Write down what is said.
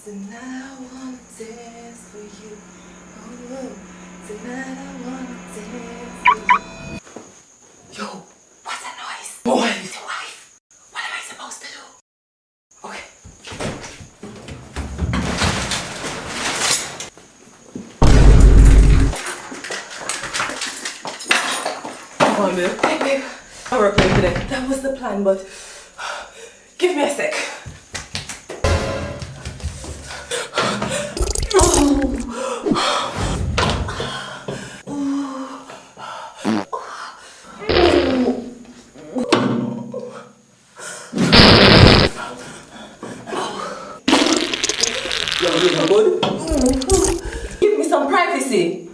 Tonight I wanna dance for you. Oh, tonight I wanna dance for you. Yo, what's that noise? Boy, it's your wife. What am I supposed to do? Okay. Come on, babe. Hey, babe. I'm working today. That was the plan, but give me a sec. Yo, you good? Give me some privacy.